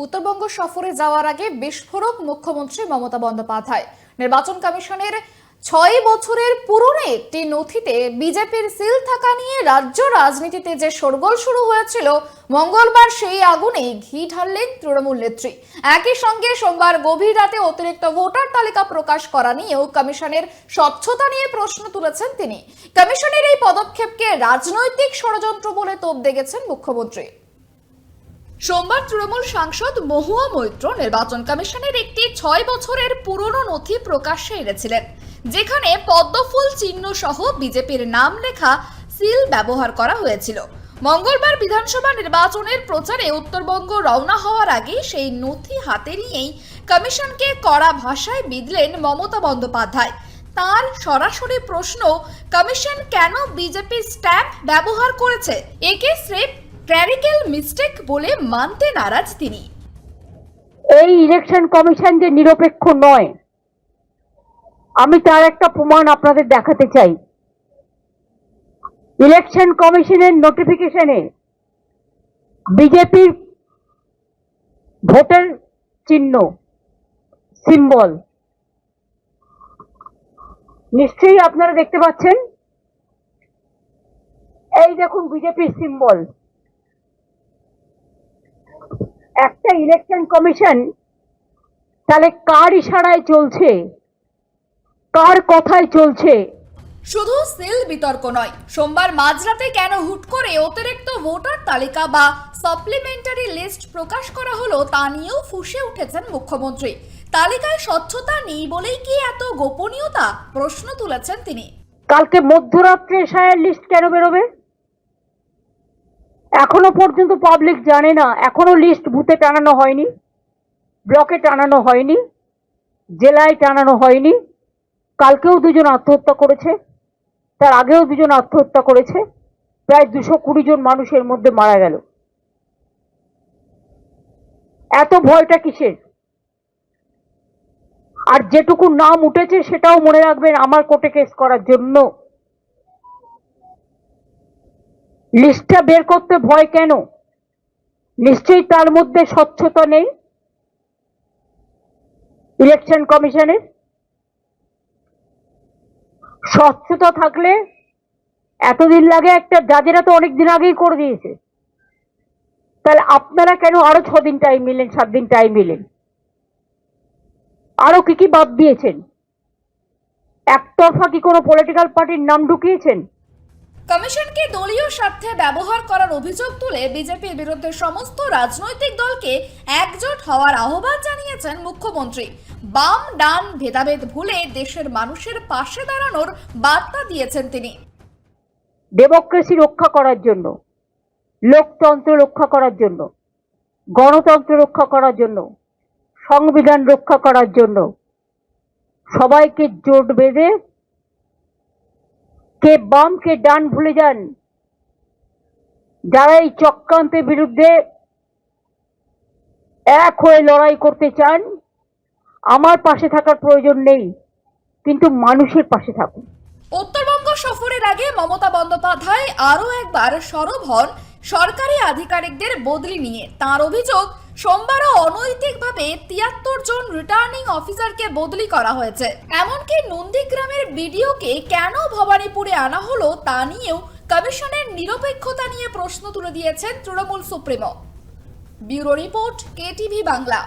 উত্তরবঙ্গ সফরে যাওয়ার আগে বিস্ফোরক মুখ্যমন্ত্রী মমতা বন্দ্যোপাধ্যায়। নির্বাচন কমিশনের ৬ বছরের পুরনো একটি নথিতে বিজেপির সিল থাকা নিয়ে রাজ্য রাজনীতিতে যে শোরগোল শুরু হয়েছিল, মঙ্গলবার সেই আগুনে ঘি ঢাললেন তৃণমূল নেত্রী। একই সঙ্গে সোমবার গভীর রাতে অতিরিক্ত ভোটার তালিকা প্রকাশ করা নিয়েও কমিশনের স্বচ্ছতা নিয়ে প্রশ্ন তুলেছেন তিনি। কমিশনের এই পদক্ষেপকে রাজনৈতিক ষড়যন্ত্র বলে তোপ দেগেছেন মুখ্যমন্ত্রী। সোমবার তৃণমূল সাংসদ মহুয়া মৈত্র নির্বাচন কমিশনের একটি ৬ বছরের পুরনো নথি প্রকাশ্যে এনেছিলেন, যেখানে পদ্মফুল চিহ্ন সহ বিজেপির নাম লেখা সিল ব্যবহার করা হয়েছিল। মঙ্গলবার বিধানসভা নির্বাচনের প্রচারে উত্তরবঙ্গ রওনা হওয়ার আগে সেই নথি হাতে নিয়েই কমিশনকে কড়া ভাষায় বিঁধলেন মমতা বন্দ্যোপাধ্যায়। তার সরাসরি প্রশ্ন, কমিশন কেন বিজেপি স্ট্যাম্প ব্যবহার করেছে? একে স্রেফ ক্ল্যারিক্যাল মিস্টেক বলে মানতে নারাজ তিনি। এই ইলেকশন কমিশন যে নিরপেক্ষ নয়, আমি তার একটা প্রমাণ আপনাদের দেখাতে চাই। ইলেকশন কমিশনের নোটিফিকেশনে বিজেপির ভোটের চিহ্ন সিম্বল নিশ্চয়ই আপনারা দেখতে পাচ্ছেন। এই দেখুন বিজেপির সিম্বল। একটা ইলেকশন কমিশন তাহলে কার ইশারায় চলছে, কার কথায় চলছে? শুধু সিল বিতর্ক নয়, সোমবার মাঝরাতে কেন হুট করে অতিরিক্ত ভোটার তালিকা বা সাপ্লিমেন্টারি লিস্ট প্রকাশ করা হলো তা নিয়েও ফুঁসে উঠেছেন মুখ্যমন্ত্রী। তালিকায় স্বচ্ছতা নেই বলেই কি এত গোপনীয়তা, প্রশ্ন তুলেছেন তিনি। কালকে মধ্যরাত্রে এসআইআর লিস্ট কেন বেরোবে? এখনো পর্যন্ত পাবলিক জানে না। এখনো লিস্ট বুথে টানানো হয়নি, ব্লকে টানানো হয়নি, জেলায় টানানো হয়নি। কালকেও দুজন আত্মহত্যা করেছে, তার আগেও দুজন আত্মহত্যা করেছে, প্রায় 220 জন মানুষের মধ্যে মারা গেল। এত ভয়টা কিসের? আর যেটুকু নাম উঠেছে সেটাও মনে রাখবেন, আমার কোর্টে কেস করার জন্য। লিস্টটা বের করতে ভয় কেন? নিশ্চয়ই তার মধ্যে স্বচ্ছতা নেই ইলেকশন কমিশনের। স্বচ্ছতা থাকলে এতদিন লাগে? একটা জাজেরা তো অনেকদিন আগেই করে দিয়েছে। তাহলে আপনারা কেন আরো 6 দিন টাইম নিলেন, 7 দিন টাইম নিলেন? আরো কি কি বাদ দিয়েছেন? একতরফা কি কোনো পলিটিক্যাল পার্টির নাম ঢুকিয়েছেন? কমিশনকে দলীয় স্বার্থে ব্যবহার করার অভিযোগ তুলে বিজেপির বিরুদ্ধে সমস্ত রাজনৈতিক দলকে একজোট হওয়ার আহ্বান জানিয়েছেন মুখ্যমন্ত্রী। বাম ডান ভেদাভেদ ভুলে দেশের মানুষের পাশে দাঁড়ানোর বার্তা দিয়েছেন তিনি। ডেমোক্রেসি রক্ষা করার জন্য, লোকতন্ত্র রক্ষা করার জন্য, গণতন্ত্র রক্ষা করার জন্য, সংবিধান রক্ষা করার জন্য সবাইকে জোট বেঁধে কে বাম কে ডান ভুলে যান। যারা এই চক্রান্তের বিরুদ্ধে এক হয়ে লড়াই করতে চান, আমার পাশে থাকার প্রয়োজন নেই, কিন্তু মানুষের পাশে থাকুন। উত্তরবঙ্গ সফরের আগে মমতা বন্দ্যোপাধ্যায় আরও একবার সরব হন সরকারি আধিকারিকদের বদলি নিয়ে। তার অভিযোগ, সোমবারও অনৈতিকভাবে 73 জন রিটার্নিং অফিসারকে বদলি করা হয়েছে। এমনকি নন্দীগ্রামের বিডিওকে কেন ভবানীপুরে আনা হলো তা নিয়েও কমিশনের নিরপেক্ষতা নিয়ে প্রশ্ন তুলে দিয়েছেন Trinamool supremo. Bureau report, KTV Bangla.